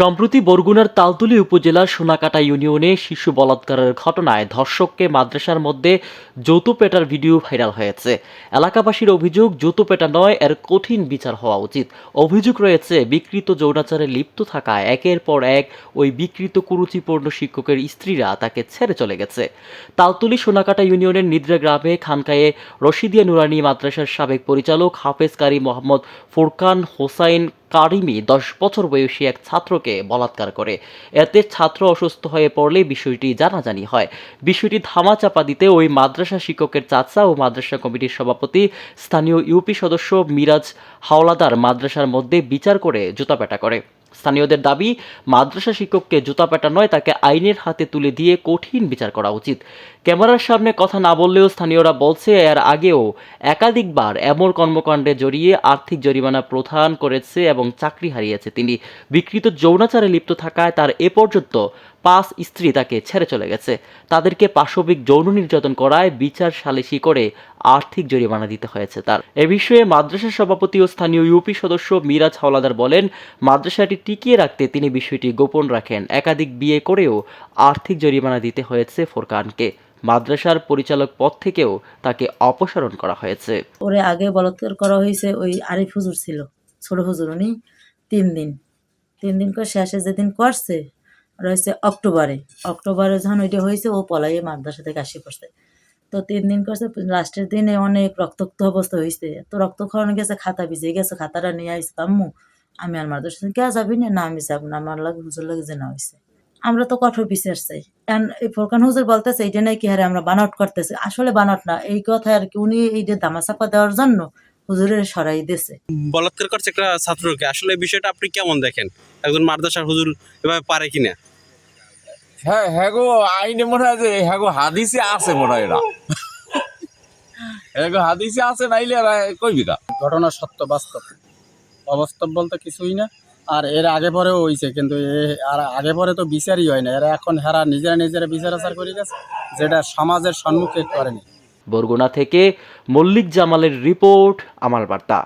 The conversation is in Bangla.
সম্প্রতি বরগুনার তালতলী উপজেলার সোনাকাটা ইউনিয়নে শিশু বলাৎকারের ঘটনায় ধর্ষককে মাদ্রাসার মধ্যে জুতো পেটার ভিডিও ভাইরাল হয়েছে। এলাকাবাসীর অভিযোগ, জুতো পেটা নয়, এর কঠিন বিচার হওয়া উচিত। অভিযোগ রয়েছে, বিকৃত যৌনাচারে লিপ্ত থাকায় একের পর এক ওই বিকৃত কুরুচিপূর্ণ শিক্ষকের স্ত্রীরা তাকে ছেড়ে চলে গেছে। তালতলী সোনাকাটা ইউনিয়নের নিদ্রা গ্রামে খানকায়ে রশিদিয়া নুরানি মাদ্রাসার সাবেক পরিচালক হাফেজ কারি মোহাম্মদ ফুরকান হোসাইন কারিমি 10 বছর বয়সী এক ছাত্রকে বলাৎকার করে। এতে ছাত্র অসুস্থ হয়ে পড়লে বিষয়টি জানাজানি হয়। বিষয়টি ধামাচাপা দিতে ওই মাদ্রাসা শিক্ষকের চাচা ও মাদ্রাসা কমিটির সভাপতি স্থানীয় ইউপি সদস্য মিরাজ হাওলাদার মাদ্রাসার মধ্যে বিচার করে জুতাপেটা করে। স্থানীয়দের দাবি, মাদ্রাসা শিক্ষককে জুতাপেটা নয়, তাকে আইনের হাতে তুলে দিয়ে কঠিন বিচার করা উচিত। ক্যামেরার সামনে কথা না বললেও স্থানীয়রা বলছে, এর আগেও একাধিকবার এমন কর্মকাণ্ডে জড়িয়ে আর্থিক জরিমানা প্রদান করেছে এবং চাকরি হারিয়েছে তিনি। বিকৃত যৌনাচারে লিপ্ত থাকায় তার এ পর্যন্ত 5 স্ত্রী তাকে ছেড়ে চলে গেছে। তাদেরকে পাশবিক যৌন নির্যাতন করায় বিচার সালিসি করে আর্থিক জরিমানা দিতে হয়েছে তার। এ বিষয়ে মাদ্রাসা সভাপতি ও স্থানীয় ইউপি সদস্য মিরাজ হাওলাদার বলেন, মাদ্রাসাটি টিকিয়ে রাখতে তিনি বিষয়টি গোপন রাখেন। একাধিক বিয়ে করেও আর্থিক জরিমানা দিতে হয়েছে ফোরকানকে। মাদ্রাসার পরিচালক পদ থেকেও তাকে অপসারণ করা হয়েছে। ওরে আগে বলাৎকার করা হয়েছে, ওই আরিফ হুজুর ছিল, ছোট হুজুর, উনি 3 দিন করে শেষে যেদিন করছে রয়েছে অক্টোবরে যখন ওইটা হয়েছে, ও পলাইয়ে মাদ্রাসা থেকে আসি পড়ছে। তো 3 দিন করছে, লাস্টের দিনে অনেক রক্তাক্ত অবস্থা হয়েছে, তো রক্তক্ষরণ গেছে, খাতা ভিজে গেছে, খাতাটা নিয়ে আসছে আম্মু, আমি আর মাদ্রাসা কে যাবি না, আমি যাবো না, আমার লাগে হুজুর লাগে যে না হয়েছে। আমরা তো কঠোর বিচার চাই। কারণ এই ফোরকান হুজুর বলতেছে এইটা নাকি হারে আমরা বানাউট করতেছি, আসলে বানাউট না, এই কথা আর কি উনি এইটা ধামাচাপা দেওয়ার জন্য হুজুরের সরাই দিয়েছে। বলাৎকার করছে একটা ছাত্রকে, আসলে এই বিষয়টা আপনি কেমন দেখেন? একজন মাদ্রাসার হুজুর এভাবে পারে কিনা? হ্যাঁ হ্যাঁ গো, আইনে মনে হয় যে হ্যাঁ গো হাদিসে আছে মনে হয়, এরা হ্যাঁ গো হাদিসে আছে, নাইলে এরা কইবি না। ঘটনা সত্য, বাস্তব। অবাস্তব বলতে কিছুই না। আর এর আগে পরেও হয়েছে, কিন্তু আর আগে পরে তো বিচারই হয় না। এরা এখন নিজেরা বিচার আচার করে গেছে, যেটা সমাজের সম্মুখে করেনি। বরগুনা থেকে মল্লিক জামালের রিপোর্ট, আমার বার্তা।